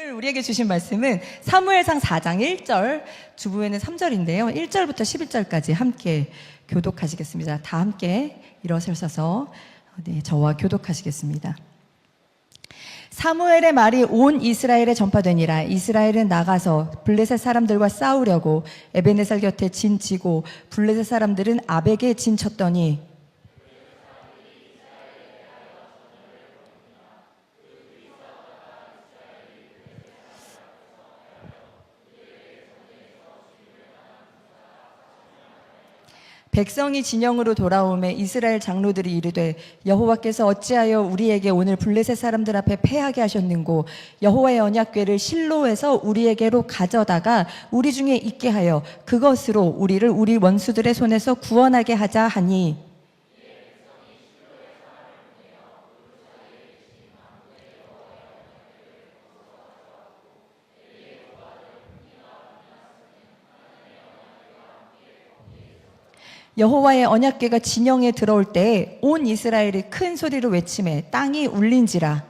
오늘 우리에게 주신 말씀은 사무엘상 4장 1절, 주부에는 3절인데요. 1절부터 11절까지 함께 교독하시겠습니다. 다 함께 일어서셔서 저와 교독하시겠습니다. 사무엘의 말이 온 이스라엘에 전파되니라. 이스라엘은 나가서 블레셋 사람들과 싸우려고 에베네살 곁에 진 치고 블레셋 사람들은 아벡에 진 쳤더니 백성이 진영으로 돌아오매 이스라엘 장로들이 이르되 여호와께서 어찌하여 우리에게 오늘 블레셋 사람들 앞에 패하게 하셨는고 여호와의 언약궤를 실로에서 우리에게로 가져다가 우리 중에 있게 하여 그것으로 우리를 우리 원수들의 손에서 구원하게 하자 하니 여호와의 언약궤가 진영에 들어올 때에 온 이스라엘이 큰 소리로 외치매 땅이 울린지라.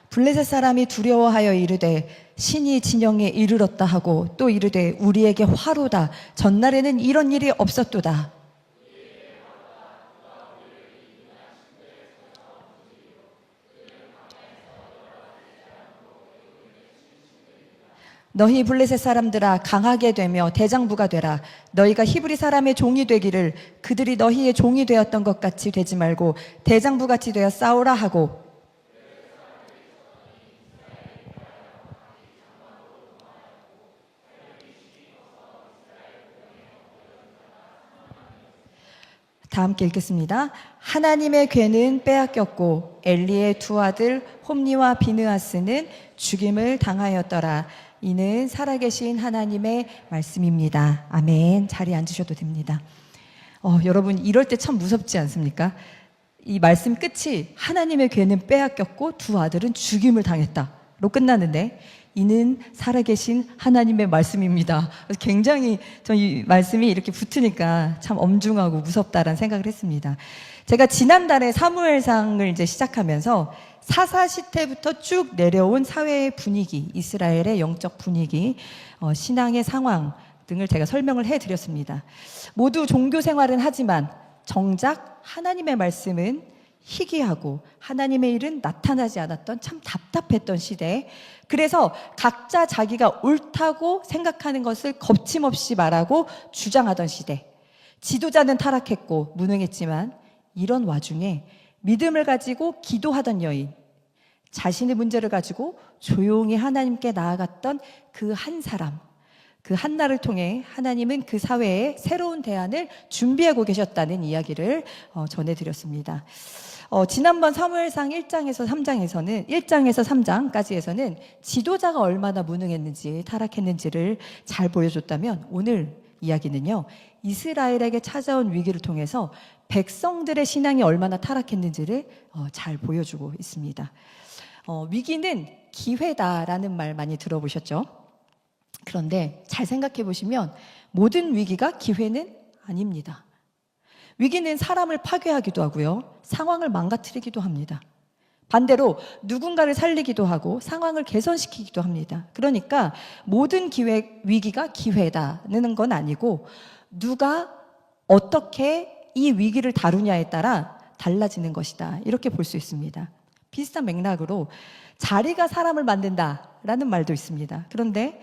블레셋 사람이 두려워하여 이르되 신이 진영에 이르렀다 하고 또 이르되 우리에게 화로다. 전날에는 이런 일이 없었도다. 너희 블레셋 사람들아 강하게 되며 대장부가 되라. 너희가 히브리 사람의 종이 되기를 그들이 너희의 종이 되었던 것 같이 되지 말고 대장부같이 되어 싸우라 하고 다 함께 읽겠습니다. 하나님의 궤는 빼앗겼고 엘리의 두 아들 홈니와 비느하스는 죽임을 당하였더라. 이는 살아계신 하나님의 말씀입니다. 아멘. 자리에 앉으셔도 됩니다. 여러분 이럴 때 참 무섭지 않습니까? 이 말씀 끝이 하나님의 궤는 빼앗겼고 두 아들은 죽임을 당했다로 끝나는데 이는 살아계신 하나님의 말씀입니다. 굉장히 저 이 말씀이 이렇게 붙으니까 참 엄중하고 무섭다라는 생각을 했습니다. 제가 지난달에 사무엘상을 이제 시작하면서 사사시대부터 쭉 내려온 사회의 분위기, 이스라엘의 영적 분위기, 신앙의 상황 등을 제가 설명을 해드렸습니다. 모두 종교 생활은 하지만 정작 하나님의 말씀은 희귀하고 하나님의 일은 나타나지 않았던 참 답답했던 시대. 그래서 각자 자기가 옳다고 생각하는 것을 거침없이 말하고 주장하던 시대. 지도자는 타락했고 무능했지만 이런 와중에 믿음을 가지고 기도하던 여인, 자신의 문제를 가지고 조용히 하나님께 나아갔던 그 한 사람, 그 한나를 통해 하나님은 그 사회에 새로운 대안을 준비하고 계셨다는 이야기를 전해드렸습니다. 지난번 사무엘상 1장에서 3장에서는 1장에서 3장까지에서는 지도자가 얼마나 무능했는지 타락했는지를 잘 보여줬다면 오늘 이야기는요, 이스라엘에게 찾아온 위기를 통해서 백성들의 신앙이 얼마나 타락했는지를 잘 보여주고 있습니다. 위기는 기회다라는 말 많이 들어보셨죠? 그런데 잘 생각해 보시면 모든 위기가 기회는 아닙니다. 위기는 사람을 파괴하기도 하고요, 상황을 망가뜨리기도 합니다. 반대로 누군가를 살리기도 하고 상황을 개선시키기도 합니다. 그러니까 모든 위기가 기회다는 건 아니고 누가 어떻게 이 위기를 다루냐에 따라 달라지는 것이다, 이렇게 볼 수 있습니다. 비슷한 맥락으로 자리가 사람을 만든다라는 말도 있습니다. 그런데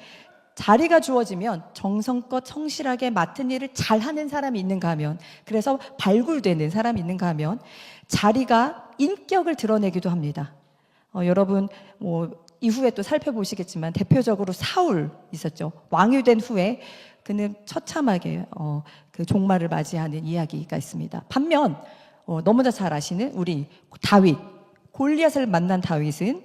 자리가 주어지면 정성껏 성실하게 맡은 일을 잘하는 사람이 있는가 하면, 그래서 발굴되는 사람이 있는가 하면 자리가 인격을 드러내기도 합니다. 여러분 이후에 또 살펴보시겠지만 대표적으로 사울 있었죠. 왕이 된 후에 그는 처참하게 그 종말을 맞이하는 이야기가 있습니다. 반면 너무나 잘 아시는 우리 다윗, 골리앗을 만난 다윗은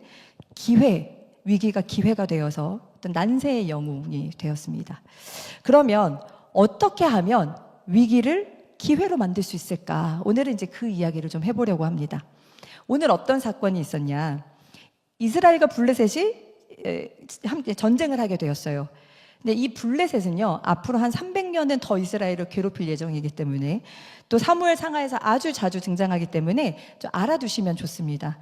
위기가 기회가 되어서 어떤 난세의 영웅이 되었습니다. 그러면 어떻게 하면 위기를 기회로 만들 수 있을까? 오늘은 이제 그 이야기를 좀 해보려고 합니다. 오늘 어떤 사건이 있었냐? 이스라엘과 블레셋이 함께 전쟁을 하게 되었어요. 근데 이 블레셋은요, 앞으로 한 300년은 더 이스라엘을 괴롭힐 예정이기 때문에, 또 사무엘 상하에서 아주 자주 등장하기 때문에 좀 알아두시면 좋습니다.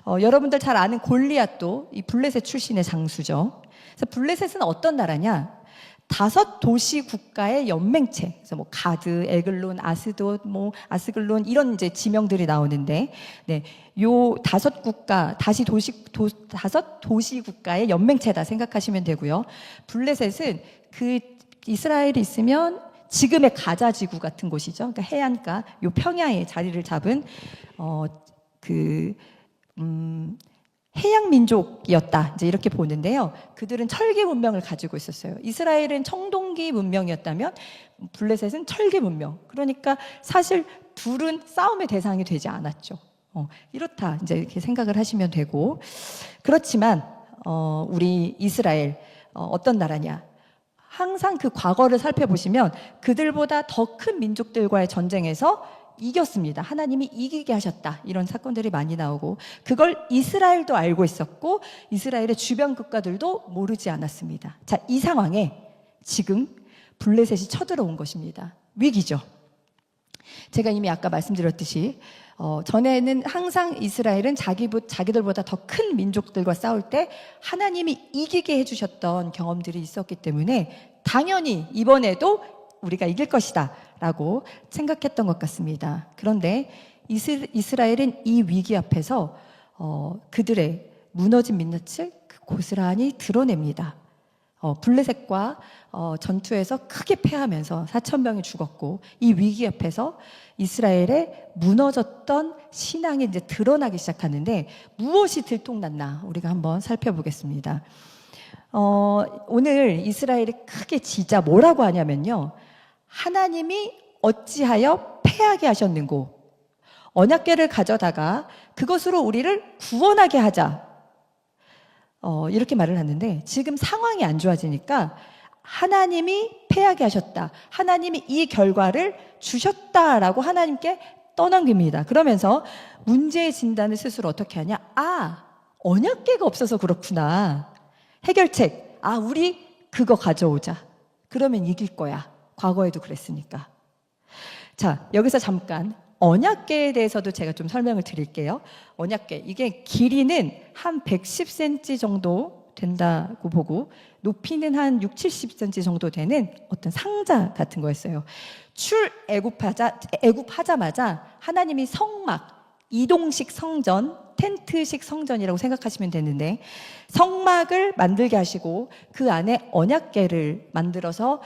여러분들 잘 아는 골리앗도 이 블레셋 출신의 장수죠. 그래서 블레셋은 어떤 나라냐? 5도시 국가의 연맹체. 그래서 뭐 가드, 에글론, 아스돗, 뭐 아스글론 이런 이제 지명들이 나오는데, 네, 요 5국가, 5도시 국가의 연맹체다 생각하시면 되고요. 블레셋은 그 이스라엘이 있으면 지금의 가자 지구 같은 곳이죠. 그러니까 해안가, 요 평야에 자리를 잡은 해양 민족이었다. 이제 이렇게 보는데요. 그들은 철기 문명을 가지고 있었어요. 이스라엘은 청동기 문명이었다면 블레셋은 철기 문명. 그러니까 사실 둘은 싸움의 대상이 되지 않았죠. 이렇다. 이제 이렇게 생각을 하시면 되고, 그렇지만 우리 이스라엘 어떤 나라냐? 항상 그 과거를 살펴보시면 그들보다 더 큰 민족들과의 전쟁에서 이겼습니다. 하나님이 이기게 하셨다. 이런 사건들이 많이 나오고, 그걸 이스라엘도 알고 있었고 이스라엘의 주변 국가들도 모르지 않았습니다. 자, 이 상황에 지금 블레셋이 쳐들어온 것입니다. 위기죠. 제가 이미 아까 말씀드렸듯이 전에는 항상 이스라엘은 자기들보다 더 큰 민족들과 싸울 때 하나님이 이기게 해주셨던 경험들이 있었기 때문에 당연히 이번에도 우리가 이길 것이다 라고 생각했던 것 같습니다. 그런데 이스라엘은 이 위기 앞에서 그들의 무너진 민낯을 고스란히 드러냅니다. 블레셋과 전투에서 크게 패하면서 4,000명이 죽었고, 이 위기 앞에서 이스라엘의 무너졌던 신앙이 이제 드러나기 시작하는데, 무엇이 들통났나 우리가 한번 살펴보겠습니다. 오늘 이스라엘이 크게 지자 뭐라고 하냐면요, 하나님이 어찌하여 패하게 하셨는고 언약궤를 가져다가 그것으로 우리를 구원하게 하자, 이렇게 말을 하는데, 지금 상황이 안 좋아지니까 하나님이 패하게 하셨다, 하나님이 이 결과를 주셨다라고 하나님께 떠넘깁니다. 그러면서 문제의 진단을 스스로 어떻게 하냐? 언약궤가 없어서 그렇구나. 해결책, 우리 그거 가져오자. 그러면 이길 거야. 과거에도 그랬으니까. 자, 여기서 잠깐 언약궤에 대해서도 제가 좀 설명을 드릴게요. 언약궤, 이게 길이는 한 110cm 정도 된다고 보고 높이는 한 6, 70cm 정도 되는 어떤 상자 같은 거였어요. 애굽하자마자 하나님이 성막, 이동식 성전, 텐트식 성전이라고 생각하시면 되는데, 성막을 만들게 하시고 그 안에 언약궤를 만들어서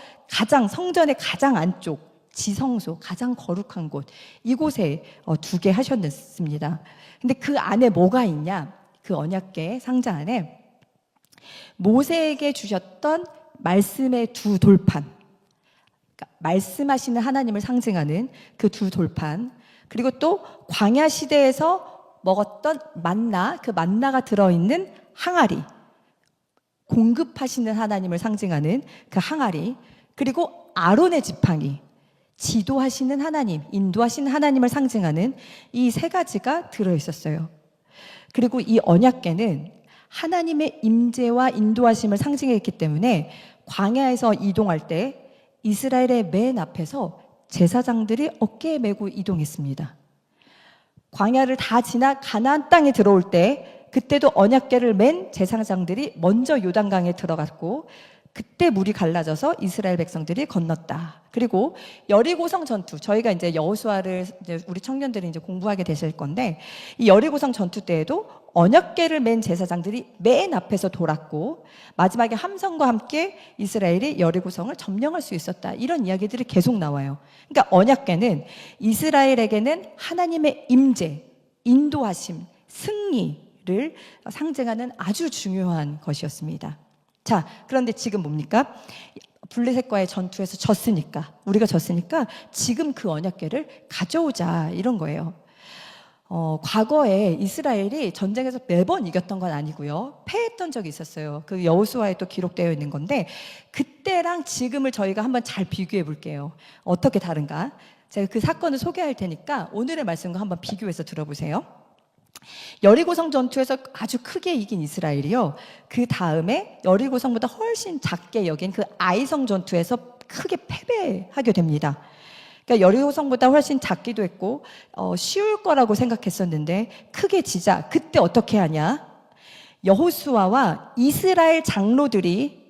성전의 가장 안쪽 지성소, 가장 거룩한 곳, 이곳에 두게 하셨습니다. 근데 그 안에 뭐가 있냐? 그 언약궤 상자 안에 모세에게 주셨던 말씀의 2돌판, 그러니까 말씀하시는 하나님을 상징하는 그 2돌판, 그리고 또 광야 시대에서 먹었던 만나, 그 만나가 들어있는 항아리, 공급하시는 하나님을 상징하는 그 항아리, 그리고 아론의 지팡이, 지도하시는 하나님, 인도하시는 하나님을 상징하는 이 3가지가 들어있었어요. 그리고 이 언약궤는 하나님의 임재와 인도하심을 상징했기 때문에 광야에서 이동할 때 이스라엘의 맨 앞에서 제사장들이 어깨에 메고 이동했습니다. 광야를 다 지나 가나안 땅에 들어올 때 그때도 언약궤를 맨 제사장들이 먼저 요단강에 들어갔고, 그때 물이 갈라져서 이스라엘 백성들이 건넜다. 그리고 여리고성 전투, 저희가 이제 여호수아를 우리 청년들이 이제 공부하게 되실 건데, 이 여리고성 전투 때에도 언약궤를 맨 제사장들이 맨 앞에서 돌았고 마지막에 함성과 함께 이스라엘이 여리고성을 점령할 수 있었다. 이런 이야기들이 계속 나와요. 그러니까 언약궤는 이스라엘에게는 하나님의 임재, 인도하심, 승리를 상징하는 아주 중요한 것이었습니다. 자, 그런데 지금 뭡니까? 블레셋과의 전투에서 우리가 졌으니까 지금 그 언약궤를 가져오자, 이런 거예요. 과거에 이스라엘이 전쟁에서 매번 이겼던 건 아니고요, 패했던 적이 있었어요. 그 여호수아에 또 기록되어 있는 건데, 그때랑 지금을 저희가 한번 잘 비교해 볼게요. 어떻게 다른가? 제가 그 사건을 소개할 테니까 오늘의 말씀과 한번 비교해서 들어보세요. 여리고성 전투에서 아주 크게 이긴 이스라엘이요. 그 다음에 여리고성보다 훨씬 작게 여긴 그 아이성 전투에서 크게 패배하게 됩니다. 그러니까 여리고성보다 훨씬 작기도 했고 쉬울 거라고 생각했었는데 크게 지자 그때 어떻게 하냐? 여호수아와 이스라엘 장로들이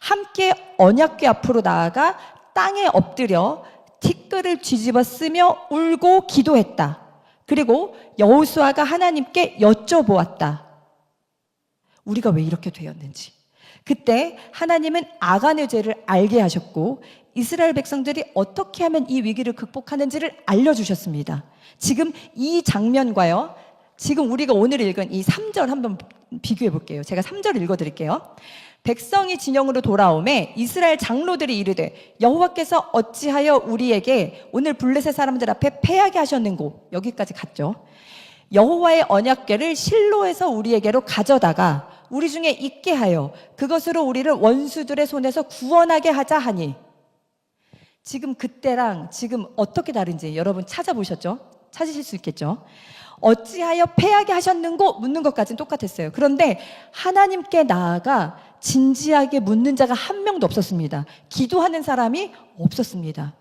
함께 언약궤 앞으로 나아가 땅에 엎드려 티끌을 뒤집어 쓰며 울고 기도했다. 그리고 여호수아가 하나님께 여쭤보았다. 우리가 왜 이렇게 되었는지. 그때 하나님은 아간의 죄를 알게 하셨고 이스라엘 백성들이 어떻게 하면 이 위기를 극복하는지를 알려주셨습니다. 지금 이 장면과요, 지금 우리가 오늘 읽은 이 3절 한번 비교해 볼게요. 제가 3절 읽어드릴게요. 백성이 진영으로 돌아오매 이스라엘 장로들이 이르되 여호와께서 어찌하여 우리에게 오늘 블레셋 사람들 앞에 패하게 하셨는고. 여기까지 갔죠. 여호와의 언약궤를 실로에서 우리에게로 가져다가 우리 중에 있게 하여 그것으로 우리를 원수들의 손에서 구원하게 하자 하니. 지금 그때랑 지금 어떻게 다른지 여러분 찾아보셨죠? 찾으실 수 있겠죠? 어찌하여 패하게 하셨는고 묻는 것까지는 똑같았어요. 그런데 하나님께 나아가 진지하게 묻는 자가 한 명도 없었습니다. 기도하는 사람이 없었습니다.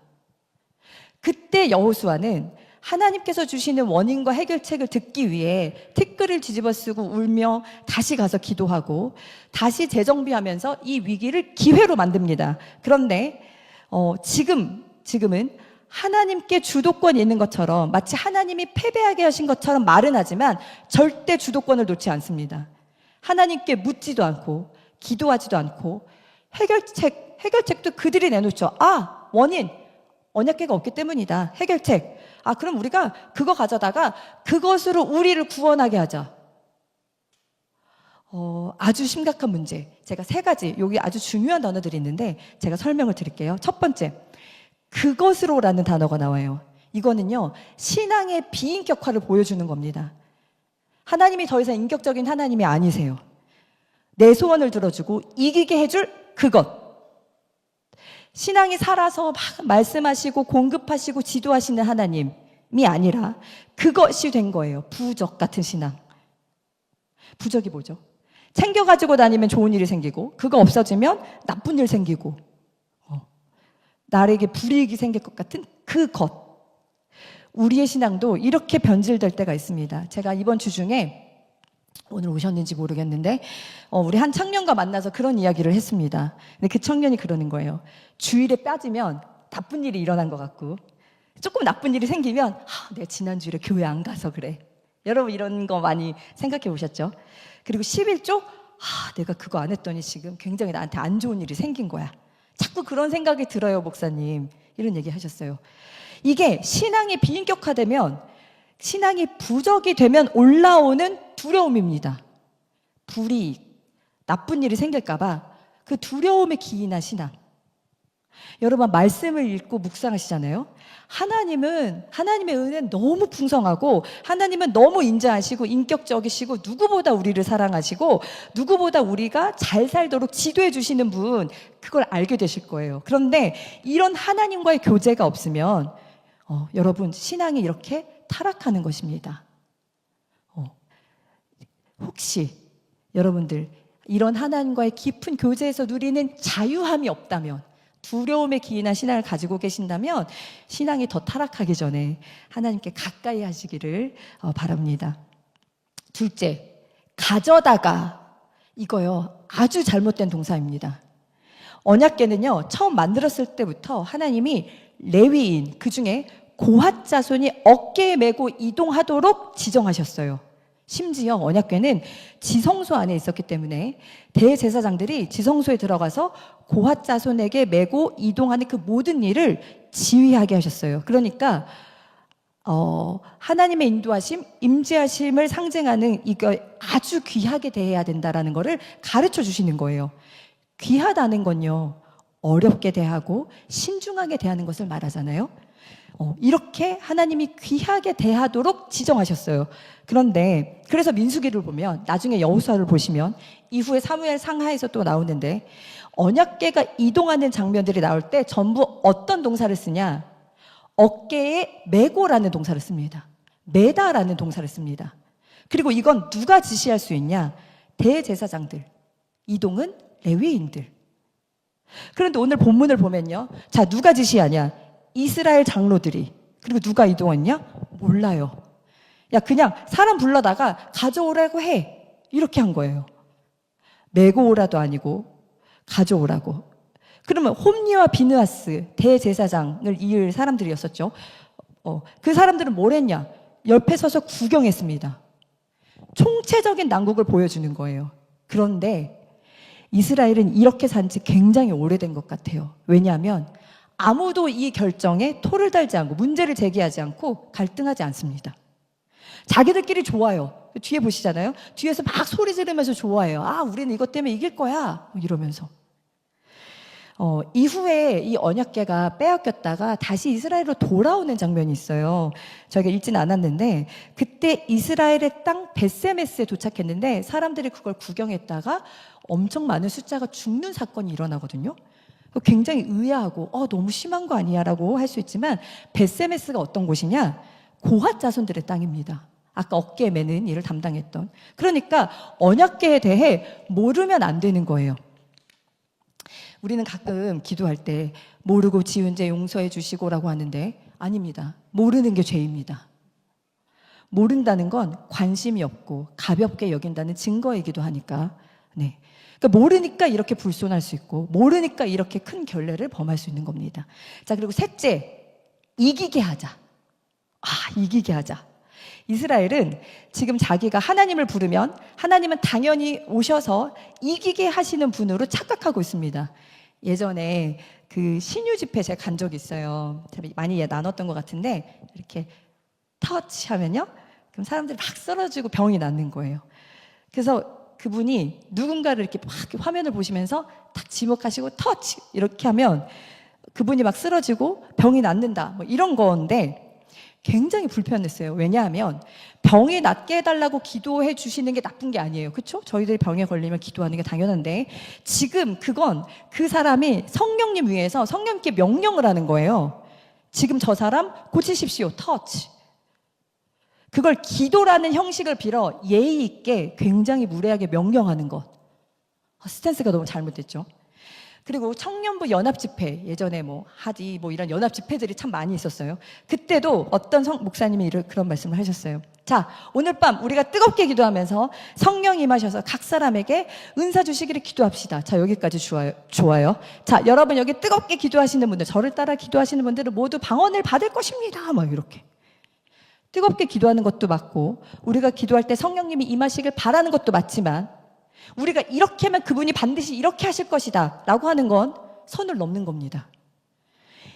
그때 여호수아는 하나님께서 주시는 원인과 해결책을 듣기 위해 티끌을 뒤집어 쓰고 울며 다시 가서 기도하고 다시 재정비하면서 이 위기를 기회로 만듭니다. 그런데 지금은 하나님께 주도권이 있는 것처럼 마치 하나님이 패배하게 하신 것처럼 말은 하지만 절대 주도권을 놓지 않습니다. 하나님께 묻지도 않고 기도하지도 않고 해결책도 그들이 내놓죠. 원인 언약궤가 없기 때문이다. 해결책. 그럼 우리가 그거 가져다가 그것으로 우리를 구원하게 하자. 아주 심각한 문제. 제가 3가지 여기 아주 중요한 단어들이 있는데 제가 설명을 드릴게요. 첫 번째, 그것으로라는 단어가 나와요. 이거는요, 신앙의 비인격화를 보여주는 겁니다. 하나님이 더 이상 인격적인 하나님이 아니세요. 내 소원을 들어주고 이기게 해줄 그것. 신앙이 살아서 막 말씀하시고 공급하시고 지도하시는 하나님이 아니라 그것이 된 거예요. 부적 같은 신앙. 부적이 뭐죠? 챙겨가지고 다니면 좋은 일이 생기고 그거 없어지면 나쁜 일 생기고 나에게 불이익이 생길 것 같은 그것. 우리의 신앙도 이렇게 변질될 때가 있습니다. 제가 이번 주 중에 오늘 오셨는지 모르겠는데 우리 한 청년과 만나서 그런 이야기를 했습니다. 근데 그 청년이 그러는 거예요. 주일에 빠지면 나쁜 일이 일어난 것 같고 조금 나쁜 일이 생기면 내가 지난 주일에 교회 안 가서 그래. 여러분 이런 거 많이 생각해 보셨죠? 그리고 11조 내가 그거 안 했더니 지금 굉장히 나한테 안 좋은 일이 생긴 거야. 자꾸 그런 생각이 들어요, 목사님. 이런 얘기 하셨어요. 이게 신앙이 비인격화되면, 신앙이 부적이 되면 올라오는 두려움입니다. 불이익, 나쁜 일이 생길까봐 그 두려움에 기인한 신앙. 여러분 말씀을 읽고 묵상하시잖아요. 하나님의 은혜는 너무 풍성하고 하나님은 너무 인자하시고 인격적이시고 누구보다 우리를 사랑하시고 누구보다 우리가 잘 살도록 지도해 주시는 분, 그걸 알게 되실 거예요. 그런데 이런 하나님과의 교제가 없으면 여러분 신앙이 이렇게 타락하는 것입니다. 혹시 여러분들 이런 하나님과의 깊은 교제에서 누리는 자유함이 없다면, 두려움에 기인한 신앙을 가지고 계신다면 신앙이 더 타락하기 전에 하나님께 가까이 하시기를 바랍니다. 둘째, 가져다가. 이거요, 아주 잘못된 동사입니다. 언약궤는요, 처음 만들었을 때부터 하나님이 레위인, 그중에 고핫 자손이 어깨에 메고 이동하도록 지정하셨어요. 심지어 언약궤는 지성소 안에 있었기 때문에 대제사장들이 지성소에 들어가서 고핫 자손에게 메고 이동하는 그 모든 일을 지휘하게 하셨어요. 그러니까 하나님의 인도하심, 임재하심을 상징하는 이거 아주 귀하게 대해야 된다라는 거를 가르쳐 주시는 거예요. 귀하다는 건요, 어렵게 대하고 신중하게 대하는 것을 말하잖아요. 이렇게 하나님이 귀하게 대하도록 지정하셨어요. 그런데 그래서 민수기를 보면, 나중에 여호수아를 보시면 이후에 사무엘 상하에서 또 나오는데 언약궤가 이동하는 장면들이 나올 때 전부 어떤 동사를 쓰냐? 어깨에 메고라는 동사를 씁니다. 메다라는 동사를 씁니다. 그리고 이건 누가 지시할 수 있냐? 대제사장들, 이동은 레위인들. 그런데 오늘 본문을 보면요, 자, 누가 지시하냐? 이스라엘 장로들이. 그리고 누가 이동했냐? 몰라요. 야, 그냥 사람 불러다가 가져오라고 해, 이렇게 한 거예요. 메고 오라도 아니고 가져오라고. 그러면 홈니와 비느하스 대제사장을 이을 사람들이었었죠. 그 사람들은 뭘 했냐? 옆에 서서 구경했습니다. 총체적인 난국을 보여주는 거예요. 그런데 이스라엘은 이렇게 산 지 굉장히 오래된 것 같아요. 왜냐하면 아무도 이 결정에 토를 달지 않고 문제를 제기하지 않고 갈등하지 않습니다. 자기들끼리 좋아요. 뒤에 보시잖아요. 뒤에서 막 소리 지르면서 좋아해요. 아, 우리는 이것 때문에 이길 거야, 이러면서. 이후에 이 언약궤가 빼앗겼다가 다시 이스라엘로 돌아오는 장면이 있어요. 저희가 읽지는 않았는데, 그때 이스라엘의 땅 벳세메스에 도착했는데 사람들이 그걸 구경했다가 엄청 많은 숫자가 죽는 사건이 일어나거든요. 굉장히 의아하고 너무 심한 거 아니야 라고 할 수 있지만, 벳세메스가 어떤 곳이냐? 고핫 자손들의 땅입니다. 아까 어깨에 매는 일을 담당했던. 그러니까 언약궤에 대해 모르면 안 되는 거예요. 우리는 가끔 기도할 때 모르고 지은 죄 용서해 주시고라고 하는데, 아닙니다. 모르는 게 죄입니다. 모른다는 건 관심이 없고 가볍게 여긴다는 증거이기도 하니까. 네. 그러니까 모르니까 이렇게 불손할 수 있고, 모르니까 이렇게 큰 결례를 범할 수 있는 겁니다. 자, 그리고 셋째, 이기게 하자. 이기게 하자. 이스라엘은 지금 자기가 하나님을 부르면 하나님은 당연히 오셔서 이기게 하시는 분으로 착각하고 있습니다. 예전에 그 신유 집회 제가 간 적이 있어요. 많이 나눴던 것 같은데, 이렇게 터치하면요, 그럼 사람들이 막 쓰러지고 병이 낫는 거예요. 그래서 그분이 누군가를 이렇게 막 화면을 보시면서 딱 지목하시고 터치 이렇게 하면 그분이 막 쓰러지고 병이 낫는다, 뭐 이런 건데 굉장히 불편했어요. 왜냐하면 병이 낫게 해달라고 기도해 주시는 게 나쁜 게 아니에요. 그렇죠? 저희들이 병에 걸리면 기도하는 게 당연한데, 지금 그건 그 사람이 성령님 위해서 성령님께 명령을 하는 거예요. 지금 저 사람 고치십시오. 터치. 그걸 기도라는 형식을 빌어 예의 있게 굉장히 무례하게 명령하는 것. 스탠스가 너무 잘못됐죠. 그리고 청년부 연합집회, 예전에 하디 이런 연합집회들이 참 많이 있었어요. 그때도 어떤 목사님이 그런 말씀을 하셨어요. 자, 오늘 밤 우리가 뜨겁게 기도하면서 성령 임하셔서 각 사람에게 은사 주시기를 기도합시다. 자, 여기까지 좋아요. 자, 여러분 여기 뜨겁게 기도하시는 분들, 저를 따라 기도하시는 분들은 모두 방언을 받을 것입니다. 이렇게. 뜨겁게 기도하는 것도 맞고, 우리가 기도할 때 성령님이 임하시길 바라는 것도 맞지만, 우리가 이렇게 하면 그분이 반드시 이렇게 하실 것이다 라고 하는 건 선을 넘는 겁니다.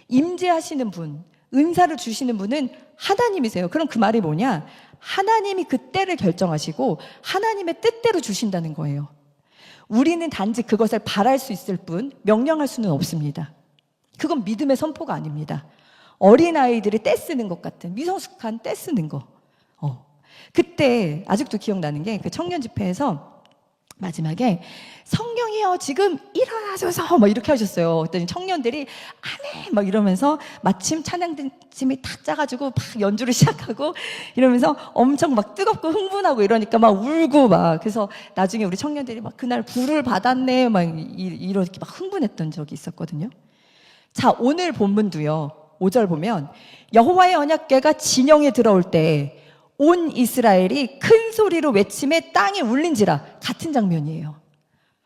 임재하시는 분, 은사를 주시는 분은 하나님이세요. 그럼 그 말이 뭐냐? 하나님이 그 때를 결정하시고 하나님의 뜻대로 주신다는 거예요. 우리는 단지 그것을 바랄 수 있을 뿐 명령할 수는 없습니다. 그건 믿음의 선포가 아닙니다. 어린아이들이 떼쓰는 것 같은, 미성숙한 떼쓰는 거. 그때 아직도 기억나는 게, 그 청년 집회에서 마지막에 성령이여 지금 일어나셔서 이렇게 하셨어요. 그랬더니 청년들이 아멘 이러면서 마침 찬양팀이 탁 짜가지고 막 연주를 시작하고 이러면서 엄청 막 뜨겁고 흥분하고 이러니까 막 울고 그래서 나중에 우리 청년들이 그날 불을 받았네 이렇게 막 흥분했던 적이 있었거든요. 자, 오늘 본문도요, 5절 보면 여호와의 언약궤가 진영에 들어올 때 온 이스라엘이 큰 소리로 외침에 땅이 울린지라. 같은 장면이에요.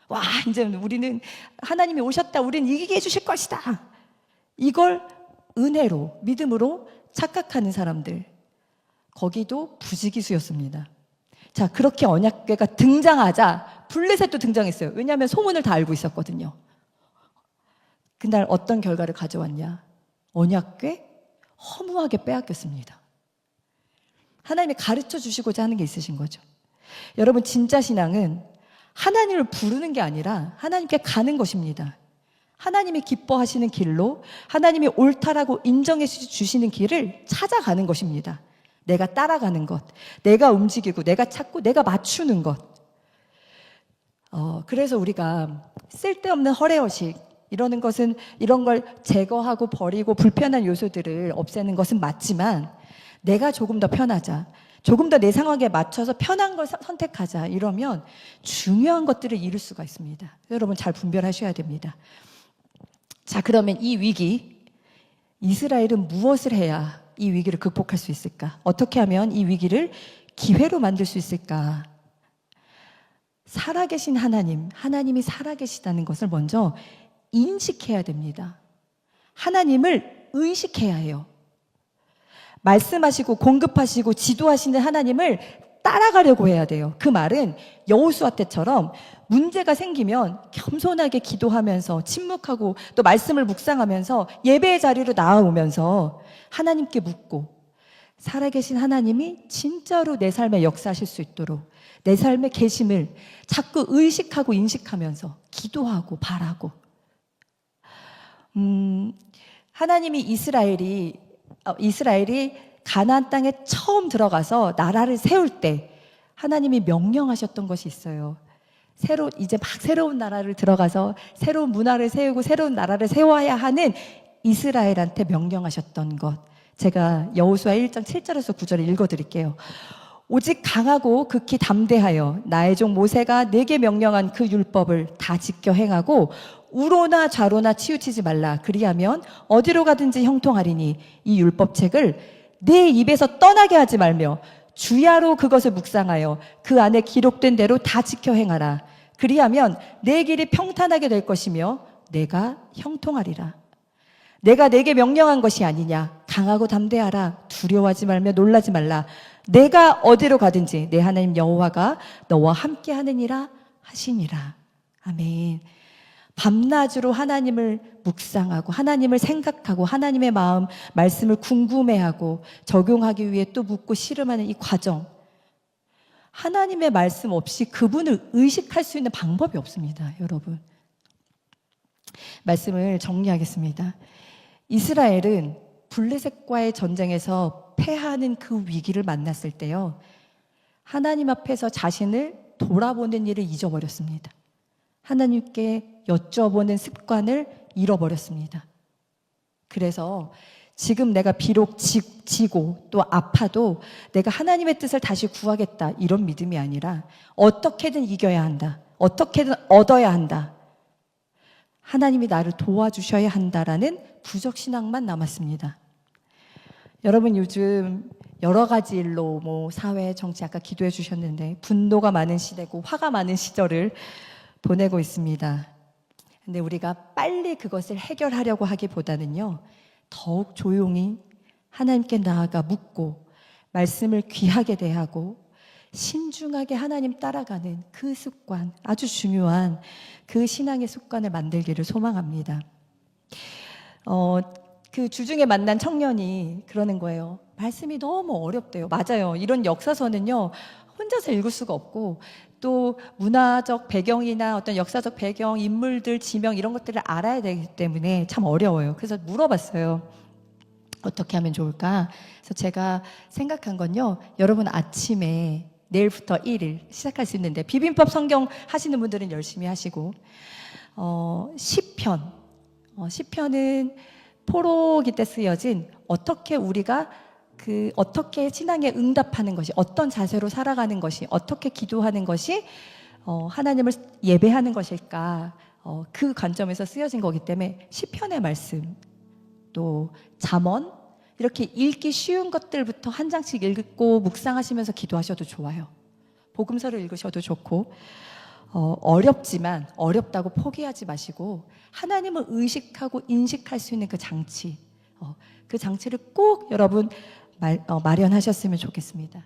와, 이제 우리는 하나님이 오셨다, 우리는 이기게 해주실 것이다, 이걸 은혜로, 믿음으로 착각하는 사람들, 거기도 부지기수였습니다. 자, 그렇게 언약궤가 등장하자 블레셋도 등장했어요. 왜냐하면 소문을 다 알고 있었거든요. 그날 어떤 결과를 가져왔냐? 언약궤 허무하게 빼앗겼습니다. 하나님이 가르쳐 주시고자 하는 게 있으신 거죠. 여러분, 진짜 신앙은 하나님을 부르는 게 아니라 하나님께 가는 것입니다. 하나님이 기뻐하시는 길로, 하나님이 옳다라고 인정해 주시는 길을 찾아가는 것입니다. 내가 따라가는 것, 내가 움직이고 내가 찾고 내가 맞추는 것. 그래서 우리가 쓸데없는 허례허식, 이런 걸 제거하고 버리고 불편한 요소들을 없애는 것은 맞지만, 내가 조금 더 편하자. 조금 더 내 상황에 맞춰서 편한 걸 선택하자. 이러면 중요한 것들을 잃을 수가 있습니다. 여러분 잘 분별하셔야 됩니다. 자, 그러면 이 위기, 이스라엘은 무엇을 해야 이 위기를 극복할 수 있을까? 어떻게 하면 이 위기를 기회로 만들 수 있을까? 살아계신 하나님, 하나님이 살아계시다는 것을 먼저 인식해야 됩니다. 하나님을 의식해야 해요. 말씀하시고 공급하시고 지도하시는 하나님을 따라가려고 해야 돼요. 그 말은 여호수아 때처럼 문제가 생기면 겸손하게 기도하면서 침묵하고 또 말씀을 묵상하면서 예배의 자리로 나아오면서 하나님께 묻고 살아계신 하나님이 진짜로 내 삶에 역사하실 수 있도록 내 삶의 계심을 자꾸 의식하고 인식하면서 기도하고 바라고 하나님이 이스라엘이 가나안 땅에 처음 들어가서 나라를 세울 때 하나님이 명령하셨던 것이 있어요. 이제 막 새로운 나라를 들어가서 새로운 문화를 세우고 새로운 나라를 세워야 하는 이스라엘한테 명령하셨던 것. 제가 여호수아 1장 7절에서 9절을 읽어드릴게요. 오직 강하고 극히 담대하여 나의 종 모세가 내게 명령한 그 율법을 다 지켜 행하고 우로나 좌로나 치우치지 말라. 그리하면 어디로 가든지 형통하리니 이 율법책을 내 입에서 떠나게 하지 말며 주야로 그것을 묵상하여 그 안에 기록된 대로 다 지켜 행하라. 그리하면 내 길이 평탄하게 될 것이며 내가 형통하리라. 내가 내게 명령한 것이 아니냐. 강하고 담대하라. 두려워하지 말며 놀라지 말라. 내가 어디로 가든지 내 하나님 여호와가 너와 함께 하느니라 하시니라. 아멘. 밤낮으로 하나님을 묵상하고 하나님을 생각하고 하나님의 마음, 말씀을 궁금해하고 적용하기 위해 또 묻고 씨름하는 이 과정. 하나님의 말씀 없이 그분을 의식할 수 있는 방법이 없습니다, 여러분. 말씀을 정리하겠습니다. 이스라엘은 블레셋과의 전쟁에서 패하는 그 위기를 만났을 때요, 하나님 앞에서 자신을 돌아보는 일을 잊어버렸습니다. 하나님께 여쭤보는 습관을 잃어버렸습니다. 그래서 지금 내가 비록 지고 또 아파도 내가 하나님의 뜻을 다시 구하겠다 이런 믿음이 아니라 어떻게든 이겨야 한다. 어떻게든 얻어야 한다. 하나님이 나를 도와주셔야 한다라는 부적신앙만 남았습니다. 여러분 요즘 여러 가지 일로 사회, 정치 아까 기도해 주셨는데 분노가 많은 시대고 화가 많은 시절을 보내고 있습니다. 근데 우리가 빨리 그것을 해결하려고 하기보다는요, 더욱 조용히 하나님께 나아가 묻고 말씀을 귀하게 대하고 신중하게 하나님 따라가는 그 습관, 아주 중요한 그 신앙의 습관을 만들기를 소망합니다. 그 주중에 만난 청년이 그러는 거예요. 말씀이 너무 어렵대요. 맞아요. 이런 역사서는요, 혼자서 읽을 수가 없고 또 문화적 배경이나 어떤 역사적 배경, 인물들, 지명 이런 것들을 알아야 되기 때문에 참 어려워요. 그래서 물어봤어요. 어떻게 하면 좋을까? 그래서 제가 생각한 건요, 여러분 아침에 내일부터 1일 시작할 수 있는데 비빔밥 성경 하시는 분들은 열심히 하시고 시편, 시편은 포로기 때 쓰여진 어떻게 우리가 어떻게 신앙에 응답하는 것이, 어떤 자세로 살아가는 것이, 어떻게 기도하는 것이 하나님을 예배하는 것일까, 그 관점에서 쓰여진 거기 때문에 시편의 말씀, 또 잠언, 이렇게 읽기 쉬운 것들부터 한 장씩 읽고 묵상하시면서 기도하셔도 좋아요. 복음서를 읽으셔도 좋고, 어렵지만 어렵다고 포기하지 마시고 하나님을 의식하고 인식할 수 있는 그 장치, 그 장치를 꼭 여러분 마련하셨으면 좋겠습니다.